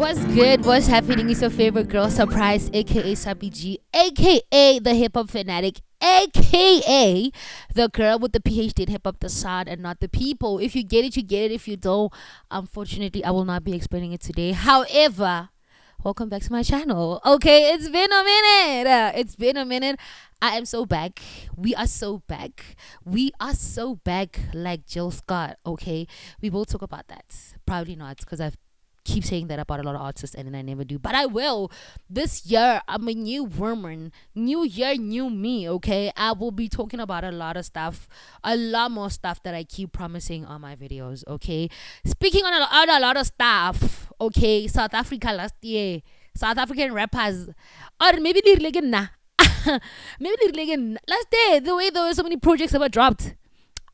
What's good? What's happening? It's your favorite girl, Surprise, aka Sappy G, aka the hip hop fanatic, aka the girl with the PhD in hip hop, the sound, and not the people. If you get it, you get it. If you don't, unfortunately, I will not be explaining it today. However, welcome back to my channel. Okay, it's been a minute. It's been a minute. I am so back. We are so back. We are so back like Jill Scott. Okay, we will talk about that. Probably not because I've keep saying that about a lot of artists and then I never do, but I will. This year I'm a new woman, new year, new me. Okay, I will be talking about a lot of stuff, a lot more stuff that I keep promising on my videos. Okay, speaking on a lot of stuff. Okay, South Africa last year, South African rappers, or maybe they're like nah. Maybe they're like last day, the way there were so many projects that were dropped,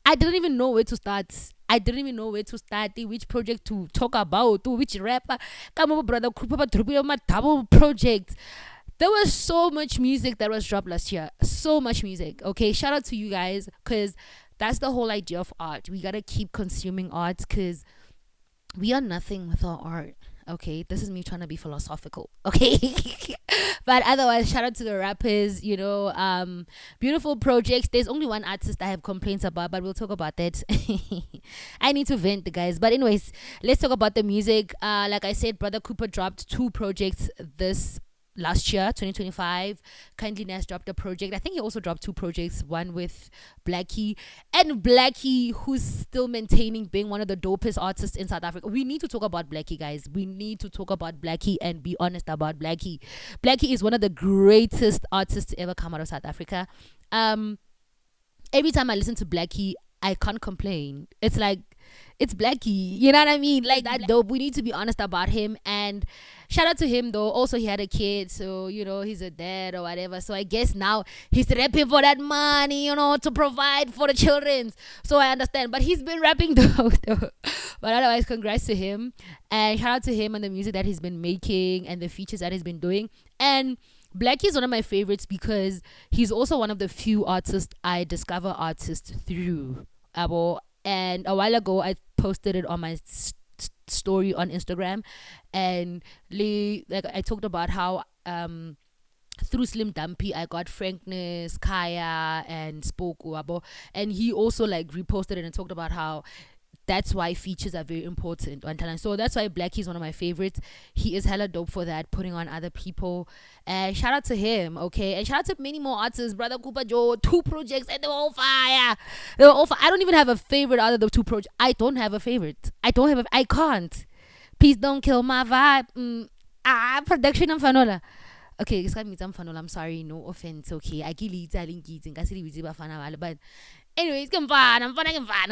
I didn't even know where to start. I didn't even know where to start, which project to talk about, to which rapper. Come on, brother, my double project. There was so much music that was dropped last year. So much music. Okay, shout out to you guys, because that's the whole idea of art. We gotta keep consuming art because we are nothing without art. Okay, this is me trying to be philosophical. Okay, but otherwise, shout out to the rappers. Beautiful projects. There's only one artist I have complaints about, but we'll talk about that. I need to vent, guys. But anyways, let's talk about the music. Like I said, Brother Cooper dropped 2 projects this last year, 2025. Kindly Nas dropped a project. I think he also dropped 2 projects, one with Blackie, and Blackie, who's still maintaining being one of the dopest artists in South Africa. We need to talk about Blackie, guys. We need to talk about Blackie and be honest about Blackie. Blackie is one of the greatest artists to ever come out of South Africa. Every time I listen to Blackie, I can't complain. It's like, it's Blackie, you know what I mean? Like that dope. We need to be honest about him. And shout out to him though. Also, he had a kid, so he's a dad or whatever. So I guess now he's rapping for that money, to provide for the children. So I understand. But he's been rapping though. But otherwise, congrats to him. And shout out to him and the music that he's been making and the features that he's been doing. And Blackie is one of my favorites because he's also one of the few artists I discover artists through. And a while ago, I posted it on my story on Instagram, and I talked about how through Slim Dumpy I got Frankness, Kaya, and Spoke Wabo, and he also reposted it and talked about how that's why features are very important on talent. So that's why Blackie is one of my favorites. He is hella dope for that, putting on other people. And shout out to him, okay? And shout out to many more artists. Brother Cooper Joe, 2 projects, and they were all fire. They were all fire. I don't even have a favorite out of the 2 projects. I don't have a favorite. I can't. Please don't kill my vibe. Production and Fanola. Okay, it's gonna meet Fanola. I'm sorry, no offense, okay? I kill it, but anyways, I'm fun.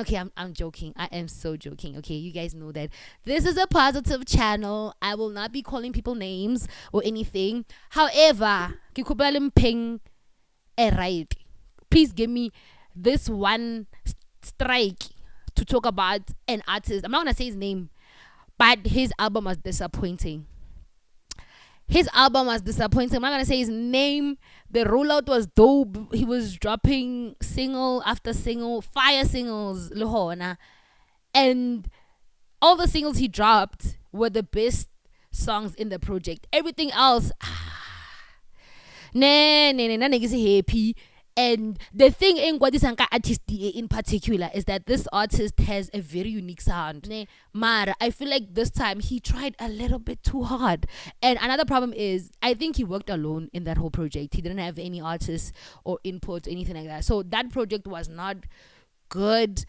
Okay, I'm joking. I am so joking. Okay, you guys know that this is a positive channel. I will not be calling people names or anything. However, right. Please give me this one strike to talk about an artist. I'm not gonna say his name, but his album was disappointing. His album was disappointing. I'm not gonna say his name. The rollout was dope. He was dropping single after single, fire singles, Lohona. And all the singles he dropped were the best songs in the project. Everything else, happy. And the thing in Gwadisanka artist in particular is that this artist has a very unique sound. Mara, I feel like this time he tried a little bit too hard. And another problem is I think he worked alone in that whole project. He didn't have any artists or input or anything like that. So that project was not good.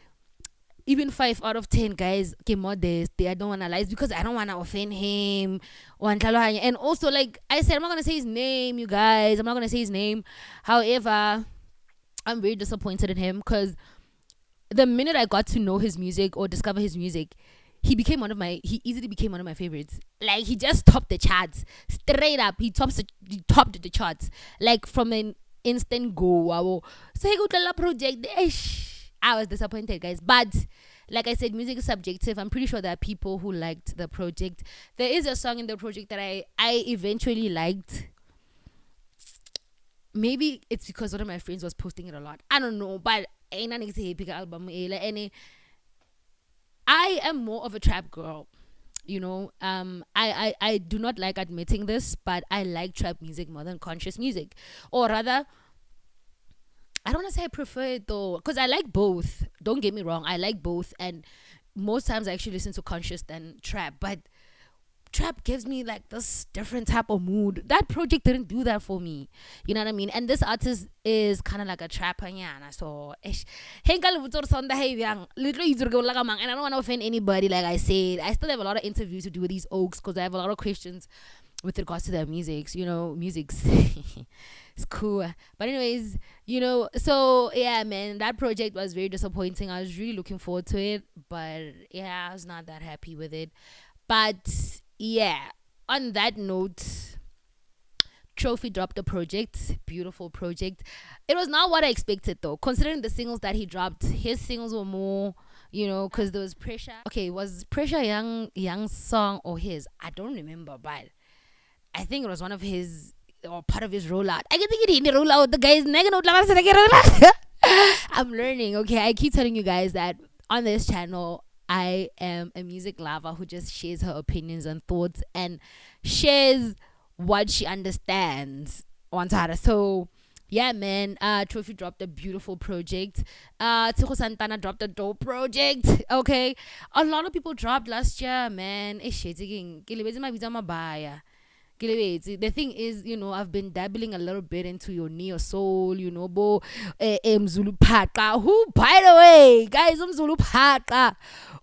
Even 5 out of 10, guys, modest. I don't want to lie because I don't want to offend him. And also, like I said, I'm not going to say his name, you guys. I'm not going to say his name. However, I'm very disappointed in him because the minute I got to know his music or discover his music, he easily became one of my favorites. Like, he just topped the charts. Straight up, he topped the charts. Like, from an instant go. Wow. So he got the project. I was disappointed, guys. But like I said, music is subjective. I'm pretty sure there are people who liked the project. There is a song in the project that I eventually liked. Maybe it's because one of my friends was posting it a lot. I don't know, but album. I am more of a trap girl. I do not like admitting this, but I like trap music more than conscious music, or rather, I don't want to say I prefer it though, because I like both. Don't get me wrong, I like both, and most times I actually listen to conscious than trap. But trap gives me like this different type of mood. That project didn't do that for me. You know what I mean? And this artist is kind of like a trapper, nyana. So, literally, and I don't want to offend anybody. Like I said, I still have a lot of interviews to do with these oaks because I have a lot of questions with regards to their musics. Musics. It's cool. But anyways, so yeah, man, that project was very disappointing. I was really looking forward to it, but yeah, I was not that happy with it. But yeah, on that note, Trophy dropped a project, beautiful project. It was not what I expected though, considering the singles that he dropped. His singles were more, because there was Pressure. Okay, was Pressure Young song or his? I don't remember, but I think it was one of his or part of his rollout. I can think it in the rollout. The guy's nega no rollout. I'm learning. Okay, I keep telling you guys that on this channel I am a music lover who just shares her opinions and thoughts and shares what she understands on Tara. So yeah, man, Trophy dropped a beautiful project. Tico Santana dropped a dope project. Okay. A lot of people dropped last year, man. The thing is, I've been dabbling a little bit into your neo soul, bo Zulu Paka. Who, by the way, guys, Zulu Paka.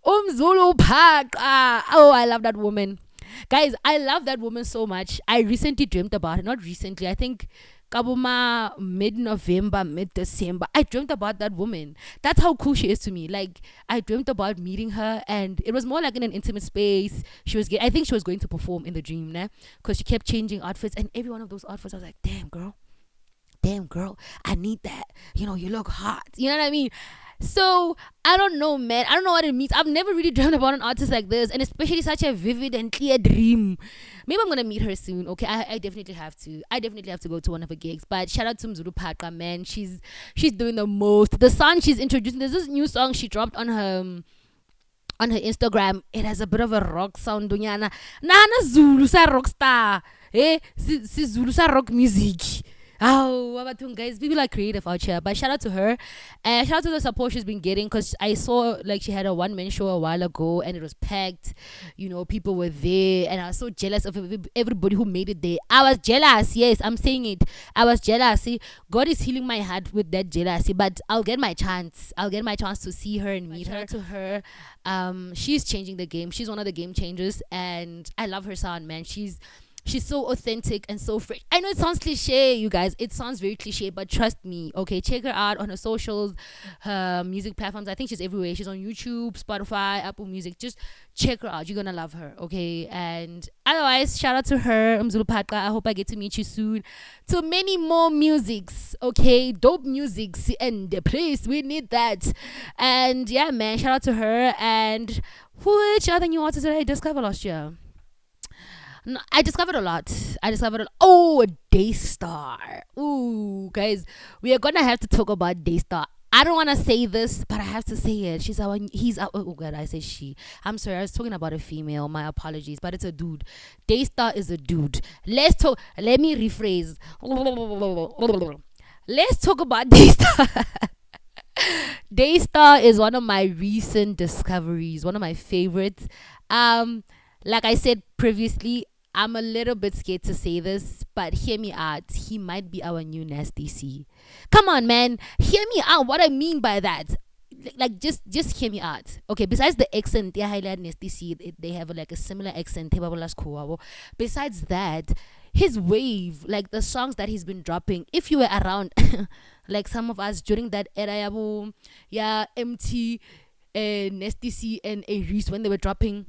Zulu Paka. Oh, I love that woman. Guys, I love that woman so much. I recently dreamt about her. Not recently, I think Kabuma mid-November, mid-December. I dreamt about that woman. That's how cool she is to me. Like, I dreamt about meeting her, and it was more like in an intimate space. I think she was going to perform in the dream, né? Because she kept changing outfits, and every one of those outfits, I was like, damn girl, I need that. You look hot. You know what I mean? So I don't know, man. I don't know what it means. I've never really dreamt about an artist like this, and especially such a vivid and clear dream. Maybe I'm gonna meet her soon. Okay, I definitely have to. I definitely have to go to one of her gigs. But shout out to Mzulu Paka, man. She's doing the most. The song she's introducing. There's this new song she dropped on her Instagram. It has a bit of a rock sound. Dunyana. Nana Zulu sa rock star. Si Zulu sa rock music. Oh, Wabatun, guys, people are creative out here. But shout out to her. And shout out to the support she's been getting, because I saw like she had a one-man show a while ago and it was packed. People were there, and I was so jealous of everybody who made it there. I was jealous. Yes, I'm saying it. I was jealous. See, God is healing my heart with that jealousy, but I'll get my chance. I'll get my chance to see her and meet her. To her, she's changing the game. She's one of the game changers, and I love her sound, man. She's so authentic and so fresh. I know it sounds cliche, you guys. It sounds very cliche, but trust me, okay? Check her out on her socials, her music platforms. I think she's everywhere. She's on YouTube, Spotify, Apple Music. Just check her out. You're gonna love her, okay? And otherwise, shout out to her, Mzulu Patka. I hope I get to meet you soon. To many more musics, okay? Dope musics and the place. We need that. And yeah, man, shout out to her. And which other new artists did I discover last year? No, I discovered a lot. Oh, a Daystar. Ooh, guys, we are gonna have to talk about Daystar. I don't want to say this, but I have to say it. He's our, oh god, I say she. I'm sorry, I was talking about a female. My apologies, but it's a dude. Daystar is a dude. Let me rephrase. Let's talk about Daystar. Daystar is one of my recent discoveries, one of my favorites. Like I said previously, I'm a little bit scared to say this, but hear me out. He might be our new Nasty C. Come on, man. Hear me out. What I mean by that. Like, just hear me out. Okay, besides the accent, they highlight Nasty C. They have like a similar accent. Besides that, his wave, like the songs that he's been dropping, if you were around, like some of us during that era, yeah, MT, Nasty C, and Aries, when they were dropping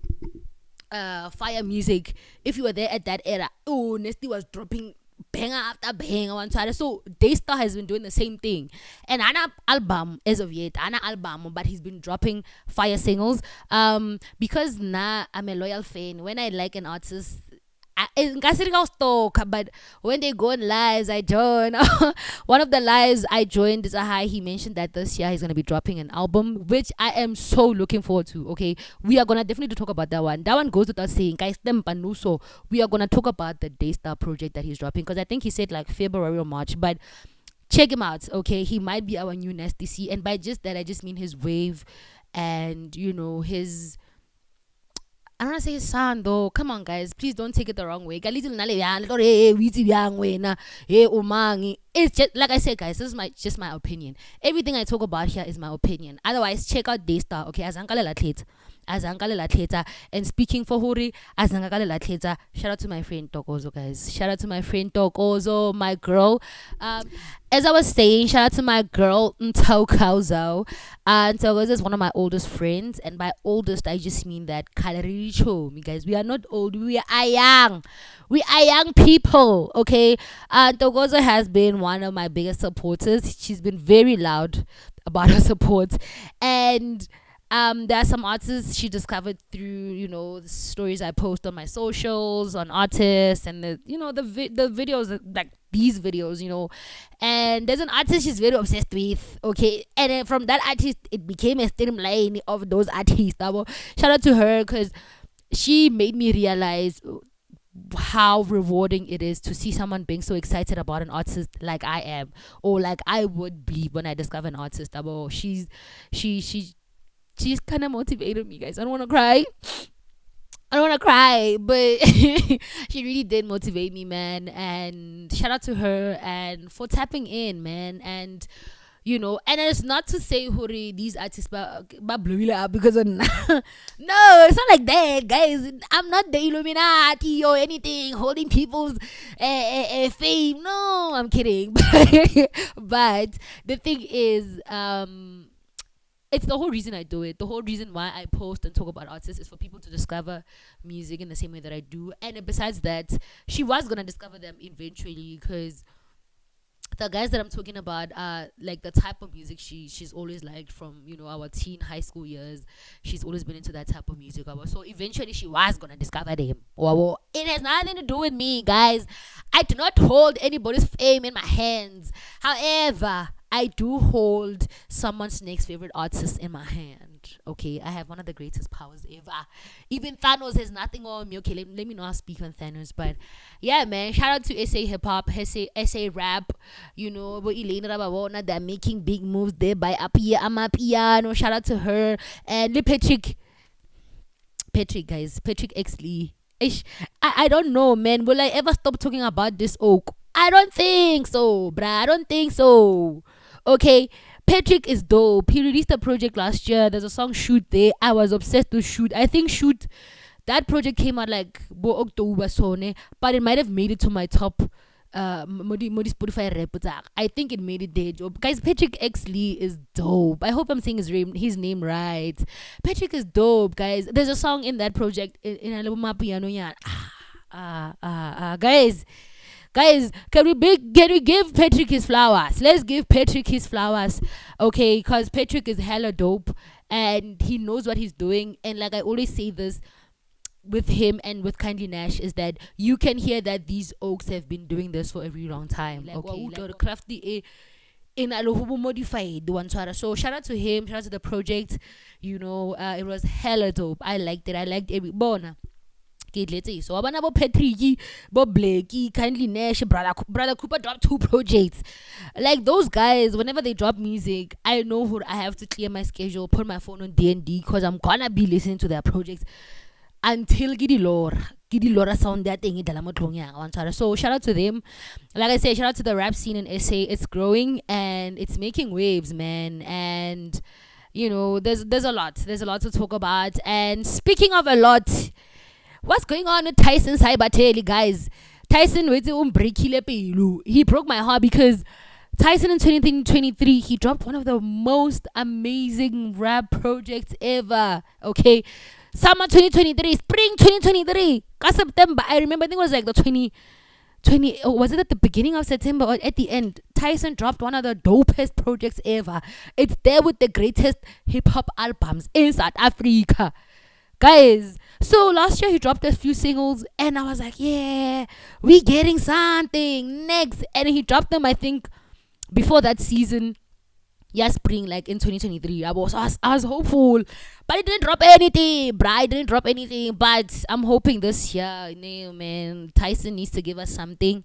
fire music, if you were there at that era, oh, Nesty was dropping banger after banger on Twitter. So Daystar has been doing the same thing, and Anna album as of yet, but he's been dropping fire singles. Because now I'm a loyal fan. When I like an artist, nka se re ka go stalker, but when they go on lives, I join. One of the lives I joined is a high. He mentioned that this year he's gonna be dropping an album, which I am so looking forward to. Okay, we are gonna definitely talk about that one. That one goes without saying, guys. So we are gonna talk about the Daystar project that he's dropping, because I think he said like February or March, but check him out. Okay, he might be our new Nasty C, and by just that I just mean his wave, and his, I don't want to say his sound though. Come on, guys. Please don't take it the wrong way. It's just like I said, guys. This is just my opinion. Everything I talk about here is my opinion. Otherwise, check out Daystar. Okay, Azankale Latleta. And speaking for Huri, Azankale Latleta. Shout out to my friend Tokozo, guys. Shout out to my friend Tokozo, my girl. As I was saying, shout out to my girl Ntokauzo. Tokozo is one of my oldest friends, and by oldest I just mean that Kalaricho, me guys. We are not old, we are young. We are young people, okay? Tokozo has been one of my biggest supporters. She's been very loud about her support, and there are some artists she discovered through the stories I post on my socials on artists, and the videos, like these videos, and there's an artist she's very obsessed with, okay, and then from that artist it became a streamline of those artists. Shout out to her, because she made me realize how rewarding it is to see someone being so excited about an artist like I am, or like I would be when I discover an artist. She's kind of motivated me, guys. I don't want to cry. But she really did motivate me, man. And shout out to her and for tapping in, man. And and it's not to say Hori, these artists blew up because of no, it's not like that, guys. I'm not the Illuminati or anything holding people's fame. No, I'm kidding. But the thing is, it's the whole reason I do it. The whole reason why I post and talk about artists is for people to discover music in the same way that I do. And besides that, she was gonna discover them eventually, because the guys that I'm talking about are like the type of music she's always liked from our teen high school years. She's always been into that type of music. So eventually she was gonna discover them. Wow. It has nothing to do with me, guys. I do not hold anybody's fame in my hands. However, I do hold someone's next favorite artist in my hand. Okay, I have one of the greatest powers ever. Even Thanos has nothing on me. Okay, let me not speak on Thanos, but yeah, man. Shout out to SA hip hop, SA rap. But Elaine Rabawona, they're making big moves there by Apia Amapiano. Shout out to her and Patrick, guys, Patrick X Lee. I don't know, man. Will I ever stop talking about this oak? I don't think so, bruh. I don't think so. Okay, Patrick is dope. He released a project last year. There's a song Shoot there. I was obsessed with Shoot. I think Shoot, that project came out like October, but it might have made it to my top Modi Spotify rap. I think it made it there, Job. Guys, Patrick X Lee is dope. I hope I'm saying his name right. Patrick is dope, guys. There's a song in that project in Alabama piano. Guys, can we give Patrick his flowers? Let's give Patrick his flowers, okay? Because Patrick is hella dope and he knows what he's doing. And like I always say this with him and with Kindly Nash, is that you can hear that these oaks have been doing this for a very long time. Like, okay, like crafty in a modified one. So shout out to him, shout out to the project. It was hella dope. I liked it. I liked every bona. So abana bo Patrick, bo Blakey, Kindly Nash, brother Cooper dropped 2 projects. Like those guys, whenever they drop music, I know who I have to clear my schedule, put my phone on D&D, because I'm gonna be listening to their projects until Giddy Laura sound that thing. So shout out to them. Like I said, shout out to the rap scene in SA. It's growing and it's making waves, man. And there's a lot to talk about. And speaking of a lot, what's going on with Tyson Cybertelly, guys? Tyson he broke my heart, because Tyson in 2023, he dropped one of the most amazing rap projects ever. Okay, summer 2023, spring 2023, September. I remember, I think it was like the 20, was it at the beginning of September or at the end? Tyson dropped one of the dopest projects ever. It's there with the greatest hip hop albums in South Africa, guys. So last year he dropped a few singles, and I was like, yeah, we getting something next. And he dropped them, I think, before that season. Yeah, spring, like in 2023. I was hopeful, but it didn't drop anything. Bright didn't drop anything, but I'm hoping this year, man, Tyson needs to give us something.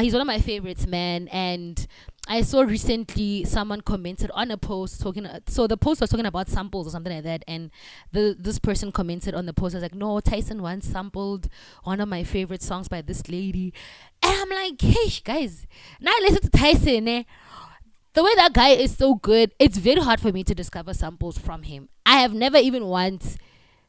He's one of my favorites, man. And I saw recently someone commented on a post talking. So the post was talking about samples or something like that, and this person commented on the post. I was like, no, Tyson once sampled one of my favorite songs by this lady, and I'm like, hey guys, now listen to Tyson. The way that guy is so good, it's very hard for me to discover samples from him. I have never even once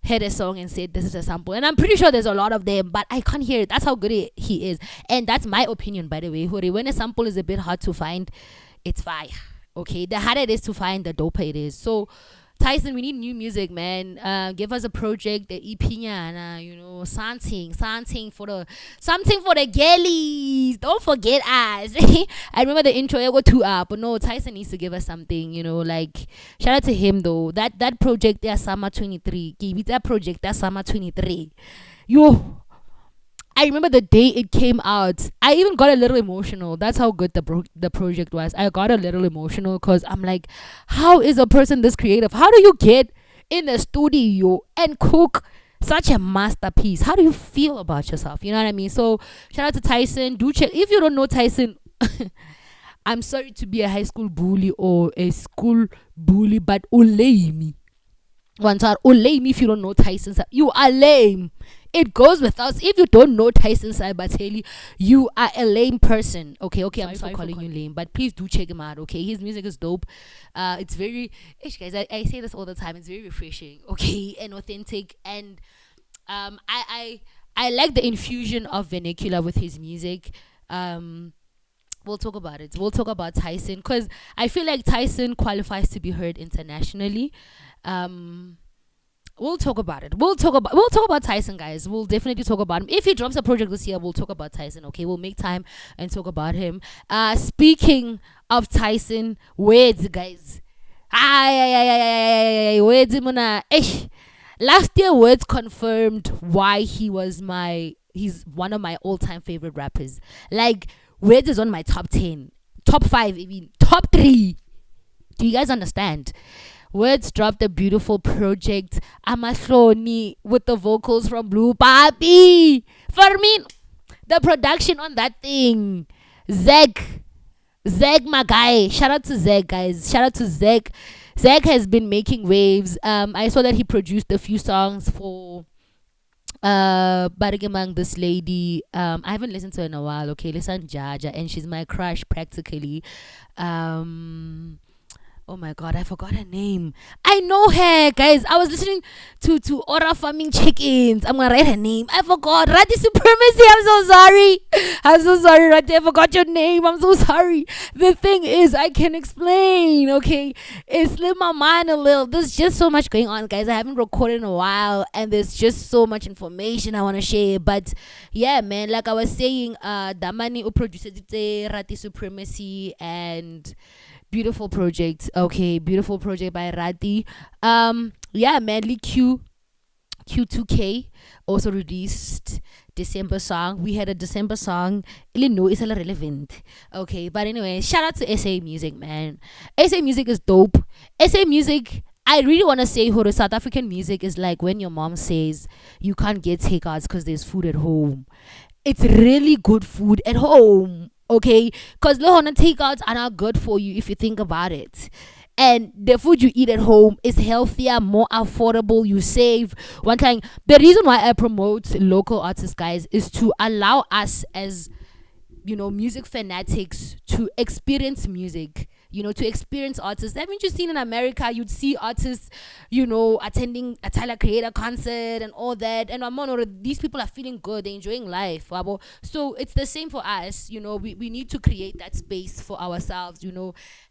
heard a song and said this is a sample, and I'm pretty sure there's a lot of them, but I can't hear it. That's how good he is, and that's my opinion, by the way. Hori, when a sample is a bit hard to find, it's fire. Okay, the harder it is to find, the doper it is. So Tyson, we need new music, man. Give us a project, the EP, something for the girlies. Don't forget us. I remember the intro, I go two up, but no, Tyson needs to give us something, like shout out to him though. That project there, Summer 23. Give it that project, that Summer 23. Yo, I remember the day it came out. I even got a little emotional. That's how good the project was. I got a little emotional because I'm like, how is a person this creative? How do you get in the studio and cook such a masterpiece? How do you feel about yourself? You know what I mean? So shout out to Tyson. Do check if you don't know Tyson. I'm sorry to be a high school bully or a school bully, but olay me. Once are olay me if you don't know Tyson. You are lame. It goes without. If you don't know Tyson Sabateli, you are a lame person. Okay, I'm sorry for calling you lame, but please do check him out. Okay, his music is dope. It's very, guys. I say this all the time. It's very refreshing. Okay, and authentic, and I like the infusion of vernacular with his music. We'll talk about it. We'll talk about Tyson because I feel like Tyson qualifies to be heard internationally. We'll talk about it. We'll talk about Tyson, guys. We'll definitely talk about him. If he drops a project this year, we'll talk about Tyson. Okay, we'll make time and talk about him. Speaking of Tyson, words, guys. Words, muna. Last year, Words confirmed why he's one of my all-time favorite rappers. Like, Words is on my top 10, top 5, even top 3. Do you guys understand? Words dropped a beautiful project, Amahloni, with the vocals from Blue Papi. For me, the production on that thing, Zeg, my guy. Shout out to Zeg, guys. Shout out to Zeg. Zeg has been making waves. I saw that he produced a few songs for Barigamang, this lady. I haven't listened to her in a while. Okay, listen, Jaja, and she's my crush practically. Oh my god, I forgot her name. I know her, guys. I was listening to Ora Farming Chickens. I'm gonna write her name. I forgot. Rati Supremacy. I'm so sorry. Rati. I forgot your name. I'm so sorry. The thing is, I can explain. Okay, it slipped my mind a little. There's just so much going on, guys. I haven't recorded in a while, and there's just so much information I want to share. But yeah, man, like I was saying, Damani who produces Rati Supremacy, and beautiful project. Okay, beautiful project by Rati. Yeah, Manly Q2K also released December song. We had a December song. Illinois is relevant. Okay, but anyway, shout out to SA Music, man. SA Music is dope. SA Music, I really want to say, South African music is like when your mom says you can't get takeouts because there's food at home. It's really good food at home. Okay, because Lohana takeouts are not good for you if you think about it. And the food you eat at home is healthier, more affordable. You save one time. The reason why I promote local artists, guys, is to allow us as music fanatics to experience music. To experience artists. Haven't you seen in America? You'd see artists, attending a Tyler Creator concert and all that. And these people are feeling good. They're enjoying life. So it's the same for us. We need to create that space for ourselves.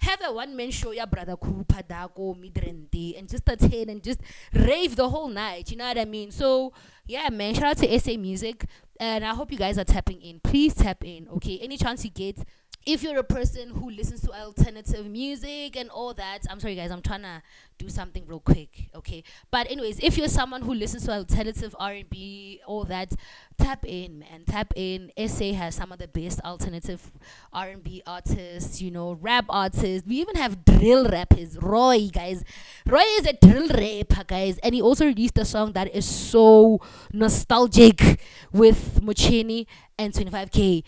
Have a one-man show, ya brother Kupa Dako, Midrenti, and just attend and just rave the whole night. You know what I mean? So yeah, man. Shout out to SA Music. And I hope you guys are tapping in. Please tap in, okay? Any chance you get, if you're a person who listens to alternative music and all that, I'm sorry guys, I'm trying to do something real quick, okay? But anyways, if you're someone who listens to alternative R&B, all that, tap in, man, tap in. SA has some of the best alternative R&B artists, you know, rap artists. We even have drill rappers. Roy, guys, Roy is a drill rapper, guys, and he also released a song that is so nostalgic with Muchini and 25K.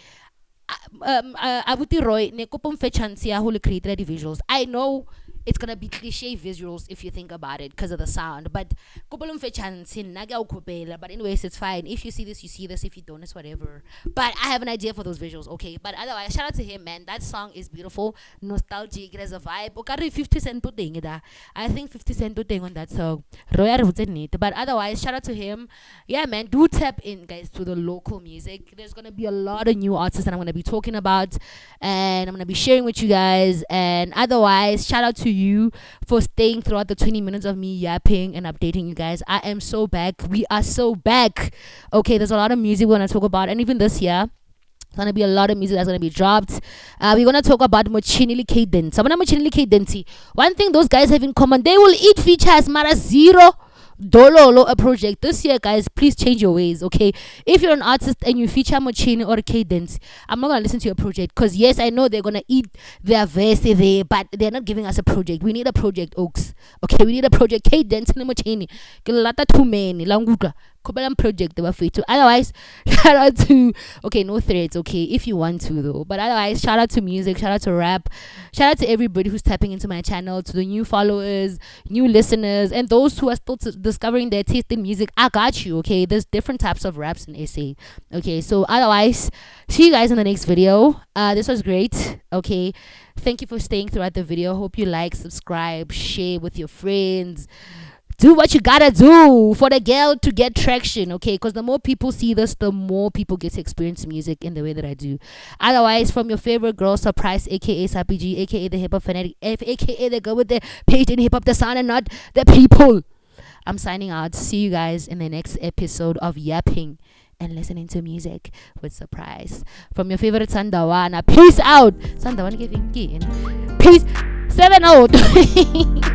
Abuti Roy, ne kopo mfe chance ya ho le create the visuals. I know it's gonna be cliche visuals if you think about it because of the sound, but kopo le mfe chance nna ke a o kopela. But anyways, it's fine. If you see this, you see this. If you don't, it's whatever. But I have an idea for those visuals, okay? But otherwise, shout out to him, man. That song is beautiful, nostalgic. It has a vibe. Okay, 50 Cent to ding da. I think 50 Cent to ding on that song. Roy a re botse nnete. But otherwise, shout out to him. Yeah, man, do tap in, guys, to the local music. There's gonna be a lot of new artists that I'm gonna be talking about, and I'm gonna be sharing with you guys. And otherwise, shout out to you for staying throughout the 20 minutes of me yapping and updating you guys. I am so back. We are so back. Okay, there's a lot of music we're gonna talk about, and even this year. There's gonna be a lot of music that's gonna be dropped. We're gonna talk about Mochinili Cadence. Mochinili Cadence. One thing those guys have in common, they will eat features, mara zero dololo a project this year, guys. Please change your ways, okay? If you're an artist and you feature Mochini or Cadence, I'm not gonna listen to your project, because yes, I know they're gonna eat their verse there, but they're not giving us a project. We need a project, Oaks. Okay, we need a project. Cadence and Mochini. Lata too many. Languta. Kobalam project they were free to. Otherwise, shout out to, okay, no threads, okay, if you want to though. But otherwise, shout out to music, shout out to rap, shout out to everybody who's tapping into my channel, to the new followers, new listeners, and those who are still discovering their taste in music. I got you, okay? There's different types of raps in SA. Okay, so otherwise, see you guys in the next video. This was great. Okay, thank you for staying throughout the video. Hope you like, subscribe, share with your friends. Do what you gotta do for the girl to get traction, okay? Because the more people see this, the more people get to experience music in the way that I do. Otherwise, from your favorite girl, Surprise, aka SAPG, aka the hip hop fanatic, aka the girl with the page in hip hop, the sound and not the people, I'm signing out. See you guys in the next episode of Yapping and Listening to Music with Surprise. From your favorite Sandawana. Peace out. Sandawana giving peace. 7 out.